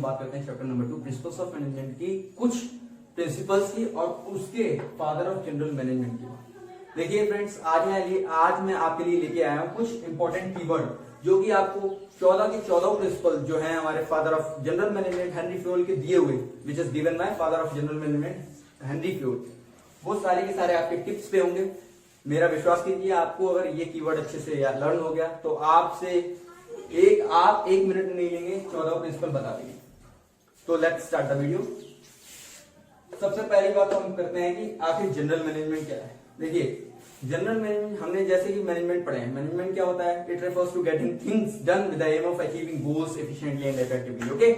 बात करते हैं chapter number 2 principles of management की, कुछ प्रिंसिपल्स की और उसके फादर ऑफ जनरल मैनेजमेंट की। देखिए फ्रेंड्स, आज मैं आपके लिए लेके आया हूँ कुछ इंपॉर्टेंट कीवर्ड जो कि आपको 14 के 14 प्रिंसिपल जो है हमारे father of general management Henry Fayol के दिए हुए, which is given by father of general management Henry Fayol, वो सारे के सारे आपके टिप्स पे होंगे। मेरा विश्वास कीजिए, आपको अगर ये कीवर्ड अच्छे से लर्न हो गया तो आपसे आप एक मिनट नहीं लेंगे, 14 प्रिंसिपल बता देंगे। तो लेट्स स्टार्ट द वीडियो। सबसे पहली बात तो हम करते हैं कि आखिर जनरल मैनेजमेंट क्या है। देखिए, जनरल मैनेजमेंट हमने जैसे कि मैनेजमेंट पढ़े हैं, मैनेजमेंट क्या होता है, it refers to getting things done with the aim of achieving goals efficiently and effectively. Okay,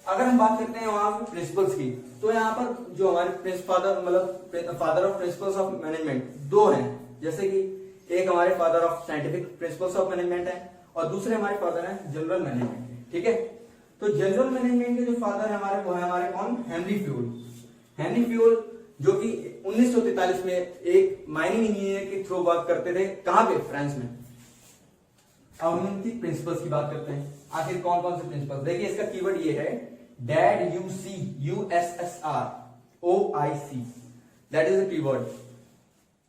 अगर हम बात करते हैं वहां पे प्रिंसिपल्स की, तो यहाँ पर जो हमारे father of principles of management दो हैं, जैसे कि एक हमारे father of scientific principles of management है और दूसरे हमारे फादर हैं जनरल मैनेजमेंट। ठीक है, तो जनरल मैनेजमेंट के जो फादर है हमारे, वो है हमारे कौन, हेनरी फ्योल। हेनरी फ्योल जो कि 1943 में एक माइनिंग इंजीनियर के थ्रू वर्क करते थे, कहां पे, फ्रांस में। अब हम इनकी प्रिंसिपल्स की बात करते हैं, आखिर कौन कौन से प्रिंसिपल्स। देखिए, इसका कीवर्ड ये है dad, UCUSSROIC, that is the keyword.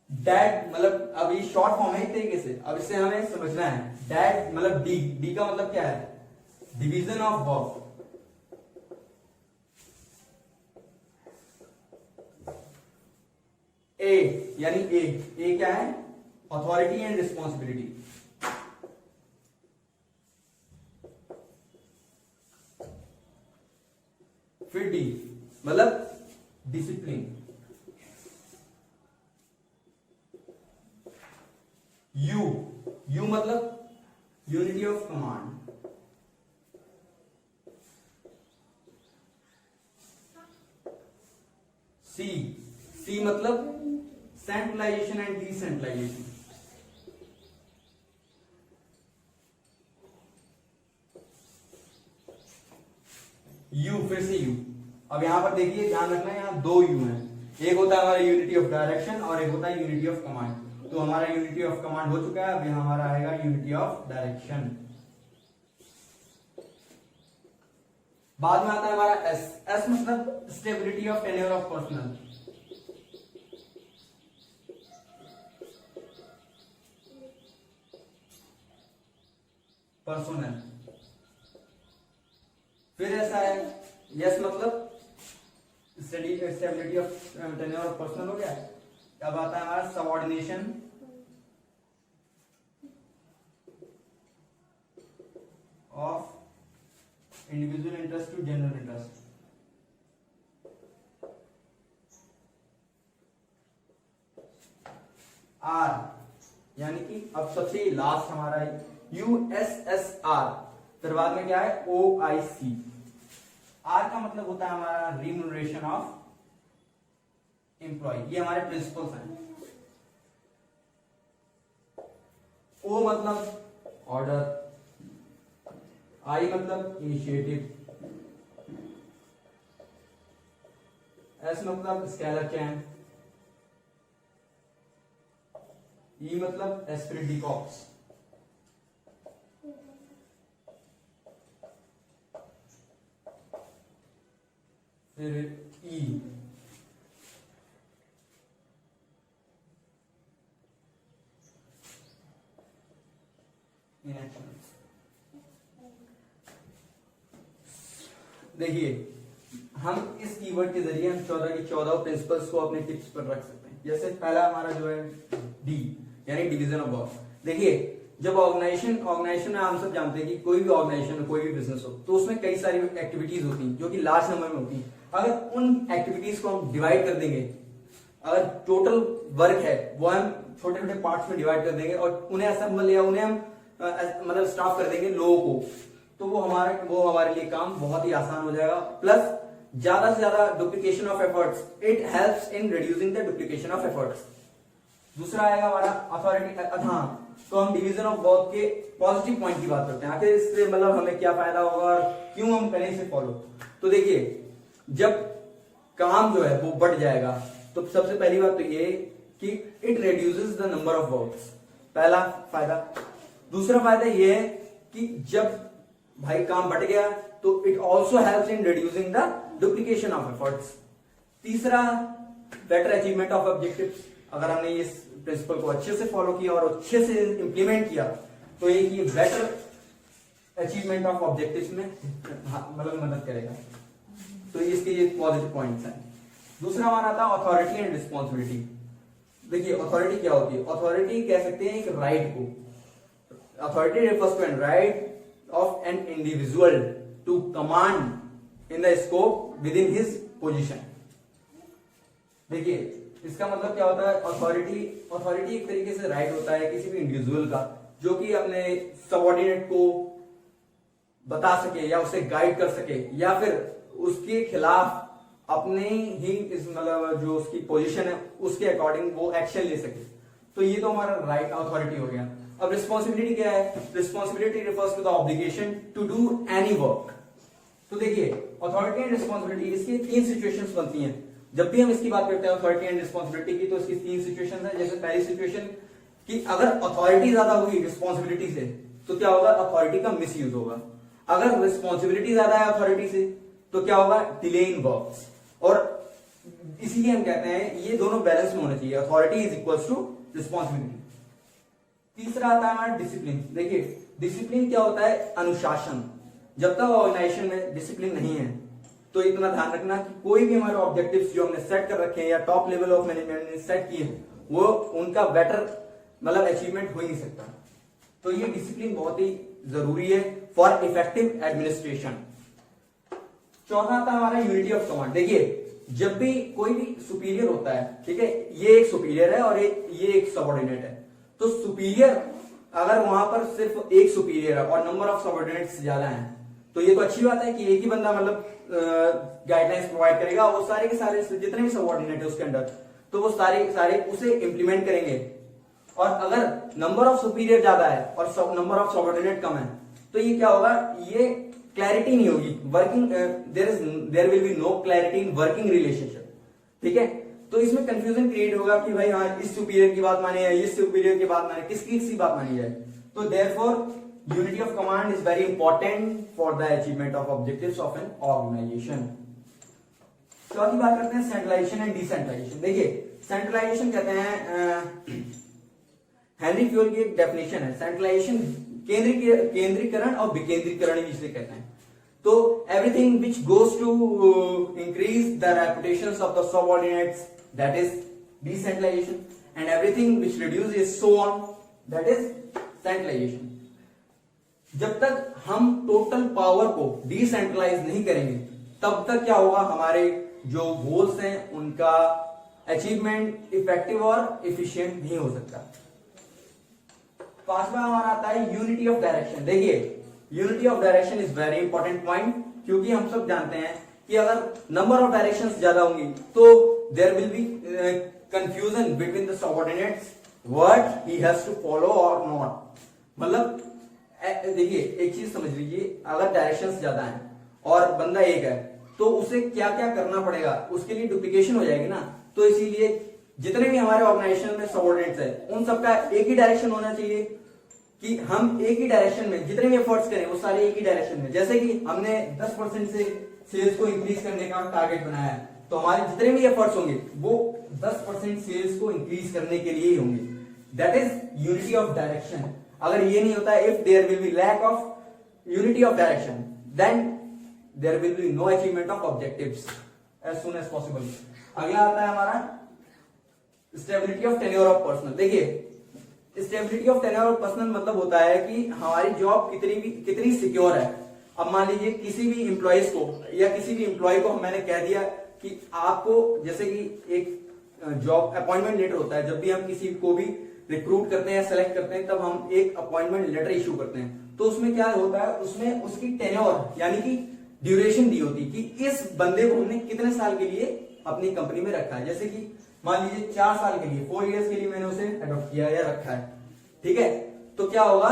Dad मतलब अब ये शॉर्ट फॉर्म है एक तरीके से, अब इसे हमें समझना है। डैड मतलब डी का मतलब क्या है, डिवीजन ऑफ वर्क। ए यानी ए क्या है, अथॉरिटी एंड रिस्पॉन्सिबिलिटी। फिर डी मतलब डिसिप्लिन। यू मतलब यूनिटी ऑफ कमांड। सी मतलब सेंट्रलाइजेशन एंड डिसेंट्रलाइजेशन। फिर से यू। अब यहां पर देखिए, ध्यान रखना है, यहां दो यू हैं, एक होता है हमारा यूनिटी ऑफ डायरेक्शन और एक होता है यूनिटी ऑफ कमांड। तो हमारा यूनिटी ऑफ कमांड हो चुका है, अब यहां हमारा आएगा यूनिटी ऑफ डायरेक्शन। बाद में आता है हमारा एस मतलब stability of tenure of personnel. फिर ऐसा है यस मतलब stability of tenure of personnel हो गया। अब आता है हमारा subordination of individual interest to general interest. आर यानी कि अब सबसे लास्ट हमारा USSR, फिर बाद में क्या है OIC। आर का मतलब होता है हमारा रिम्यूनरेशन ऑफ एम्प्लॉय। ये हमारे प्रिंसिपल्स हैं। ओ मतलब ऑर्डर, आई मतलब इनिशिएटिव, एस मतलब स्केलर चैन, ई मतलब एस्पिरिट डी कॉर्प्स, फिर ई इनएक्शन। देखिए, हम इस कीवर्ड के जरिए हम 14 की 14 प्रिंसिपल्स को अपने टिप्स पर रख सकते हैं। जैसे पहला हमारा जो है डी यानी डिवीजन ऑफ वर्क। देखिए, जब ऑर्गेनाइजेशन में हम सब जानते हैं कि कोई भी ऑर्गेनाइजेशन कोई भी बिजनेस हो तो उसमें कई सारी एक्टिविटीज होती हैं जो कि लार्ज नंबर में होती हैं। अगर उन एक्टिविटीज को हम डिवाइड कर देंगे, अगर टोटल वर्क है वो हम छोटे छोटे पार्ट्स में डिवाइड कर देंगे और उन्हें असेंबल या उन्हें हम मतलब स्टाफ कर देंगे लोगों को, तो वो हमारे लिए काम बहुत ही आसान हो जाएगा। प्लस ज्यादा से ज्यादा duplication of efforts, it helps in reducing the duplication of efforts. दूसरा आएगा हमारा अथॉरिटी। हाँ, तो हम डिवीजन ऑफ वर्क के पॉजिटिव पॉइंट की बात करते हैं, आखिर इससे मतलब हमें क्या फायदा होगा और क्यों हम करें इसे फॉलो। तो देखिए, जब काम जो है वो बढ़ जाएगा तो सबसे पहली बात तो ये कि it reduces the number of works, पहला फायदा। दूसरा फायदा ये है कि जब भाई काम बढ़ गया तो it also helps in reducing the duplication of efforts. तीसरा, बेटर अचीवमेंट ऑफ ऑब्जेक्टिव्स। अगर हमने इस प्रिंसिपल को अच्छे से फॉलो किया और अच्छे से इंप्लीमेंट किया तो ये बेटर अचीवमेंट ऑफ ऑब्जेक्टिव्स में मतलब मदद करेगा। तो इसके ये पॉजिटिव पॉइंट्स हैं। दूसरा हमारा आता है अथॉरिटी एंड रिस्पॉन्सिबिलिटी। देखिए अथॉरिटी क्या होती है? अथॉरिटी कह सकते हैं एक राइट को। Authority refers to a right of an individual to command in the scope within his position। देखिए इसका मतलब क्या होता है? अथॉरिटी एक तरीके से राइट होता है किसी भी इंडिविजुअल का जो कि अपने सबऑर्डिनेट को बता सके या उसे गाइड कर सके या फिर उसके खिलाफ अपने ही इस मतलब जो उसकी पोजीशन है उसके अकॉर्डिंग वो एक्शन ले सके। तो ये तो हमारा राइट अथॉरिटी हो गया। अब रिस्पॉन्सिबिलिटी क्या है? Responsibility refers to the obligation to do any work. तो देखिए अथॉरिटी एंड रिस्पॉन्सिबिलिटी इसकी 3 सिचुएशंस बनती हैं। जब भी हम इसकी बात करते हैं अथॉरिटी एंड रिस्पॉन्सिबिलिटी की तो इसकी 3 सिचुएशंस है। जैसे पहली सिचुएशन कि अगर अथॉरिटी ज्यादा होगी रिस्पॉन्सिबिलिटी से तो क्या होगा? अथॉरिटी का मिसयूज होगा। अगर रिस्पॉन्सिबिलिटी ज्यादा है अथॉरिटी से तो क्या होगा? Delay in works. और इसीलिए हम कहते हैं ये दोनों बैलेंस में होना चाहिए, authority is equals to responsibility. तीसरा आता है हमारा डिसिप्लिन। देखिए डिसिप्लिन क्या होता है? अनुशासन। जब तक ऑर्गेनाइजेशन में डिसिप्लिन नहीं है तो इतना ध्यान रखना कि कोई भी हमारे ऑब्जेक्टिव्स जो हमने सेट कर रखे हैं या टॉप लेवल ऑफ मैनेजमेंट ने सेट किए हैं वो उनका बेटर मतलब अचीवमेंट हो ही नहीं सकता। तो ये डिसिप्लिन बहुत ही जरूरी है फॉर इफेक्टिव एडमिनिस्ट्रेशन। चौथा आता है हमारा यूनिटी ऑफ कमांड। देखिए जब भी कोई भी सुपीरियर होता है, ठीक है, ये एक सुपीरियर है और ये एक सबऑर्डिनेट है। तो सुपीरियर अगर वहां पर सिर्फ एक सुपीरियर है और नंबर ऑफ सबऑर्डिनेट्स ज्यादा हैं तो ये तो अच्छी बात है कि एक ही बंदा मतलब गाइडलाइंस प्रोवाइड करेगा, वो सारे के सारे जितने भी सबऑर्डिनेट है उसके अंडर तो वो सारे उसे इंप्लीमेंट करेंगे। और अगर नंबर ऑफ सुपीरियर ज्यादा है और नंबर ऑफ सबऑर्डिनेट कम है तो ये क्या होगा? ये क्लैरिटी नहीं होगी working, there will be no clarity in working relationship. ठीक है, तो इसमें कंफ्यूजन क्रिएट होगा कि भाई हाँ इस सुपीरियर की बात माने या इस सुपीरियर की बात माने, किसकी बात मानी जाए। तो therefore unity of command is very important for the achievement of objectives of an organisation. चौथी बात करते हैं सेंट्रलाइजेशन एंड डिसेंट्रलाइजेशन। देखिए सेंट्रलाइजेशन कहते हैं हेनरी फ्यूल की एक डेफिनेशन है। सेंट्रलाइजेशन केंद्रीकरण और विकेंद्रीकरण जिसे कहते हैं। तो everything which goes to increase the reputations of the subordinates that is decentralisation and everything which reduces so on that is centralisation. जब तक हम टोटल पावर को डिसेंट्रलाइज नहीं करेंगे तब तक क्या होगा? हमारे जो गोल्स हैं उनका अचीवमेंट इफेक्टिव और एफिशिएंट नहीं हो सकता। पांचवा हमारा आता है यूनिटी ऑफ डायरेक्शन। देखिए unity of direction is very important point, क्योंकि हम सब जानते हैं कि अगर नंबर ऑफ डायरेक्शंस ज्यादा होंगी तो there will be confusion between the subordinates what he has to follow और नॉट। मतलब देखिए एक चीज समझ लीजिए, अगर डायरेक्शंस ज्यादा हैं और बंदा एक है तो उसे क्या क्या करना पड़ेगा, उसके लिए डुप्लीकेशन हो जाएगी ना। तो इसीलिए जितने भी हमारे ऑर्गेनाइजेशन में सबऑर्डिनेट्स है उन सबका एक ही डायरेक्शन होना चाहिए कि हम एक ही डायरेक्शन में जितने भी एफर्ट्स करें वो सारे एक ही डायरेक्शन में। जैसे कि हमने 10% से सेल्स को इंक्रीज करने का टारगेट बनाया है तो हमारे जितने भी एफर्ट्स होंगे वो 10% सेल्स को इंक्रीज करने के लिए ही होंगे। That is unity of direction. अगर ये नहीं होता, if there will be lack of unity of direction then there will be no achievement of objectives as soon as possible. अगला आता है हमारा stability of tenure of personnel. देखिए stability of tenure of personnel मतलब होता है कि हमारी जॉब कितनी सिक्योर है। अब मान लीजिए किसी भी एम्प्लॉइज को या किसी भी एम्प्लॉय को मैंने कह दिया कि आपको, जैसे कि एक जॉब अपॉइंटमेंट लेटर होता है, जब भी हम किसी को भी रिक्रूट करते हैं, सेलेक्ट करते हैं, तब हम एक अपॉइंटमेंट लेटर इशू करते हैं। तो उसमें क्या होता है, उसमें उसकी टेन्योर यानी कि ड्यूरेशन दी होती कि इस बंदे को हमने कितने साल के लिए अपनी कंपनी में रखा है। जैसे कि मान लीजिए 4 साल के लिए, 4 इयर्स के लिए मैंने उसे अडॉप्ट किया या रखा है, ठीक है। तो क्या होगा,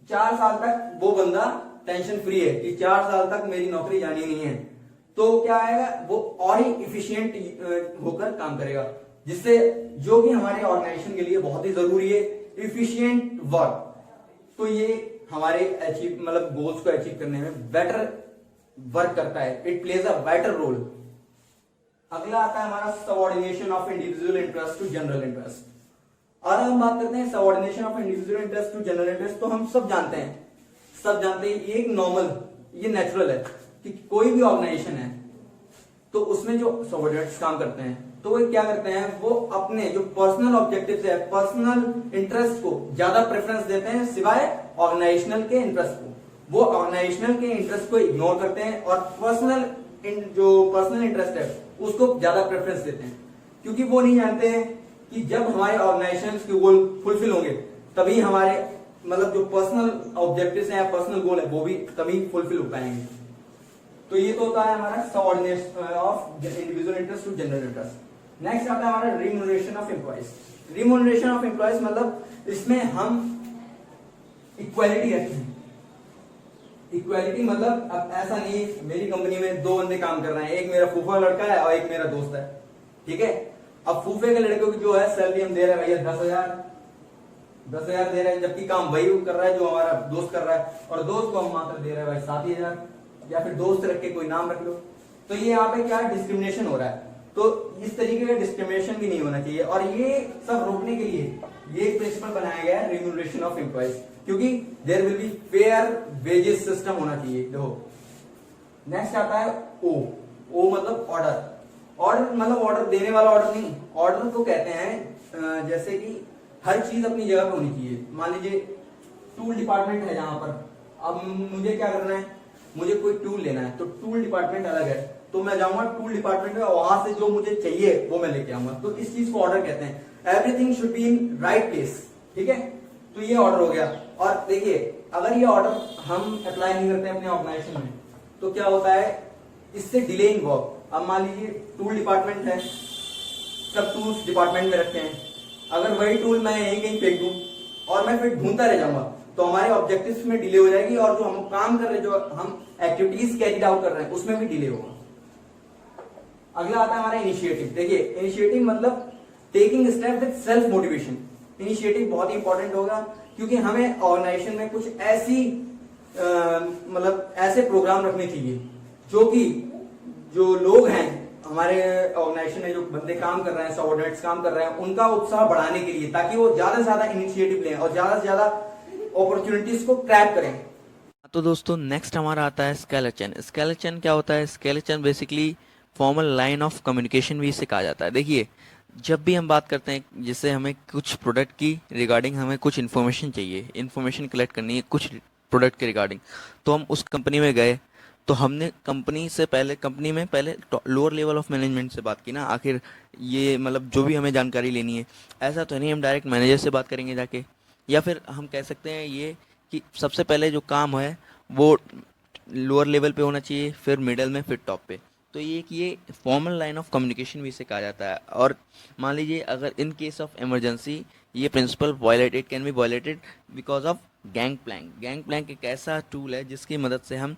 4 साल तक वो बंदा टेंशन फ्री है कि 4 साल तक मेरी नौकरी जानी नहीं है। तो क्या आएगा, वो और ही इफिशियंट होकर काम करेगा, जिससे जो कि हमारे ऑर्गेनाइजेशन के लिए बहुत ही जरूरी है, इफिशियंट वर्क। तो ये हमारे अचीव मतलब गोल्स को अचीव करने में बेटर वर्क करता है, it plays a vital role. अगला आता है हमारा subordination of individual interest to general interest. और हम बात करते हैं subordination of individual interest to general interest, तो हम सब जानते हैं ये एक नॉर्मल, ये नेचुरल है कि कोई भी ऑर्गेनाइजेशन है तो उसमें जो सबऑर्डिनेट्स काम करते हैं तो वो क्या करते हैं, वो अपने जो पर्सनल ऑब्जेक्टिव्स है, पर्सनल इंटरेस्ट को ज्यादा प्रेफरेंस देते हैं सिवाय ऑर्गेनाइजेशनल के इंटरेस्ट को। वो ऑर्गेनाइजेशनल के इंटरेस्ट को इग्नोर करते हैं और जो पर्सनल इंटरेस्ट है उसको ज्यादा प्रेफरेंस देते हैं, क्योंकि वो नहीं जानते हैं कि जब हमारे ऑर्गेनाइजेशन के गोल फुलफिल होंगे तभी हमारे मतलब जो पर्सनल ऑब्जेक्टिव्स हैं या पर्सनल गोल है वो भी तभी फुलफिल हो पाएंगे। तो ये तो होता है हमारा subordination of individual interest to general interest. Next आता है हमारा remuneration of employees. Remuneration of employees मतलब इसमें हम इक्वालिटी रखते हैं। इक्वालिटी मतलब अब ऐसा नहीं मेरी कंपनी में दो बंदे काम कर रहे हैं, एक मेरा फूफा लड़का है और एक मेरा दोस्त है, ठीक है। अब फूफे के लड़के की जो है सैलरी हम दे रहे हैं भैया 10,000 दे रहे हैं, जबकि काम वही कर रहा है जो हमारा दोस्त कर रहा है, और दोस्त को हम मात्र दे रहे हैं भाई 7,000, या फिर दोस्त रख के कोई नाम रख लो। तो ये यहाँ पे क्या डिस्क्रिमिनेशन हो रहा है। तो इस तरीके का डिस्क्रिमिनेशन भी नहीं होना चाहिए, और ये सब रोकने के लिए ये प्रिंसिपल बनाया गया है रिम्यूनरेशन ऑफ एम्प्लॉइज, क्योंकि there will be fair wages system होना चाहिए। देखो नेक्स्ट आता है ओ मतलब ऑर्डर। ऑर्डर मतलब ऑर्डर देने वाला ऑर्डर नहीं, ऑर्डर को कहते हैं जैसे कि हर चीज अपनी जगह पर होनी चाहिए। मान लीजिए टूल डिपार्टमेंट है जहां पर, अब मुझे क्या करना है, मुझे कोई टूल लेना है तो टूल डिपार्टमेंट अलग है, तो मैं जाऊंगा टूल डिपार्टमेंट में, वहां से जो मुझे चाहिए वो मैं लेके आऊंगा। तो इस चीज को ऑर्डर कहते हैं। Everything should be in right place, ठीक है। तो ये ऑर्डर हो गया। और देखिए अगर ये ऑर्डर हम अप्लाई नहीं करते अपने ऑर्गेनाइजेशन में तो क्या होता है, इससे डिले इन वर्क। अब मान लीजिए टूल डिपार्टमेंट है, सब टूल्स डिपार्टमेंट में रखते हैं, अगर वही टूल मैं यहीं कहीं फेंक दूं और मैं फिर ढूंढता रह जाऊंगा तो हमारे ऑब्जेक्टिव्स में डिले हो जाएगी, और जो हम काम कर रहे हैं, जो हम एक्टिविटीज कैरिड आउट कर रहे हैं उसमें भी डिले होगा। अगला आता है हमारा इनिशिएटिव। देखिए इनिशिएटिव मतलब taking step with self motivation. Initiative बहुत ही इंपॉर्टेंट होगा, क्योंकि हमें ऑर्गेनाइजेशन में कुछ ऐसी मतलब ऐसे प्रोग्राम रखने चाहिए जो कि जो लोग हैं हमारे ऑर्गेनाइजेशन में, जो बंदे काम कर रहे हैं, सबऑर्डिनेट्स काम कर रहे हैं, उनका उत्साह बढ़ाने के लिए, ताकि वो ज्यादा से ज्यादा इनिशिएटिव लें और ज्यादा से ज्यादा अपॉर्चुनिटीज को क्रैप करें। तो दोस्तों नेक्स्ट हमारा आता है स्केलेटन। स्केलेटन क्या होता है? Skeleton basically formal line of communication भी इसे कहा जाता है। देखिए जब भी हम बात करते हैं, जैसे हमें कुछ प्रोडक्ट की रिगार्डिंग हमें कुछ इन्फॉर्मेशन चाहिए, इन्फॉर्मेशन कलेक्ट करनी है कुछ प्रोडक्ट के रिगार्डिंग, तो हम उस कंपनी में गए, तो हमने कंपनी में पहले लोअर लेवल ऑफ मैनेजमेंट से बात की ना, आखिर ये मतलब जो भी हमें जानकारी लेनी है, ऐसा तो नहीं हम डायरेक्ट मैनेजर से बात करेंगे जाके। या फिर हम कह सकते हैं ये कि सबसे पहले जो काम है वो लोअर लेवल पे होना चाहिए, फिर मिडल में, फिर टॉप पे। तो ये फॉर्मल लाइन ऑफ कम्युनिकेशन भी इसे कहा जाता है। और मान लीजिए अगर इन केस ऑफ इमरजेंसी ये principle violated can be violated because of gang plank. Gang plank एक ऐसा टूल है जिसकी मदद से हम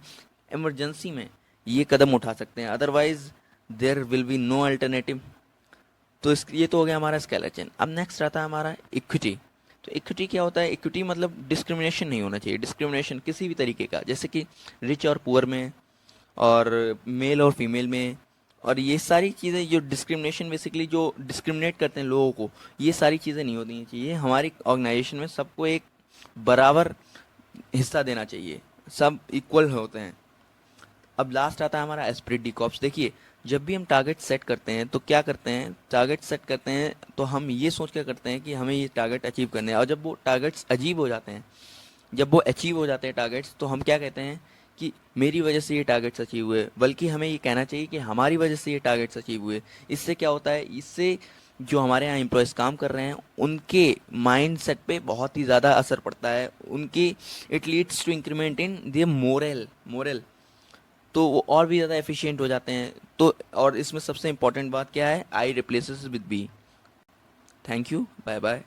इमरजेंसी में ये कदम उठा सकते हैं, otherwise there will be no alternative. तो ये तो हो गया हमारा स्केलेटन। अब नेक्स्ट आता है हमारा इक्विटी। तो इक्विटी क्या होता है? इक्विटी मतलब डिस्क्रिमिनेशन नहीं होना चाहिए, डिस्क्रिमिनेशन किसी भी तरीके का, जैसे कि रिच और पुअर में, और मेल और फीमेल में, और ये सारी चीज़ें जो डिस्क्रिमिनेशन बेसिकली जो डिस्क्रिमिनेट करते हैं लोगों को, ये सारी चीज़ें नहीं होनी चाहिए। हमारी ऑर्गेनाइजेशन में सबको एक बराबर हिस्सा देना चाहिए, सब इक्वल होते हैं। अब लास्ट आता है हमारा एस्पिरिट डी कॉर्प्स। देखिए जब भी हम टारगेट सेट करते हैं तो क्या करते हैं, टारगेट सेट करते हैं तो हम ये सोच कर करते हैं कि हमें ये टारगेट अचीव करने हैं, और जब वो टारगेट्स अचीव हो जाते हैं, जब वो अचीव हो जाते हैं टारगेट्स, तो हम क्या कहते हैं कि मेरी वजह से ये टारगेट्स अचीव हुए, बल्कि हमें ये कहना चाहिए कि हमारी वजह से ये टारगेट्स अचीव हुए। इससे क्या होता है, इससे जो हमारे यहाँ एम्प्लॉयज़ काम कर रहे हैं उनके माइंड सेट पे बहुत ही ज़्यादा असर पड़ता है, उनकी it leads to increment in their morale, तो वो और भी ज़्यादा एफिशिएंट हो जाते हैं। तो और इसमें सबसे इम्पोर्टेंट बात क्या है, I replaces with B. Thank you, bye bye.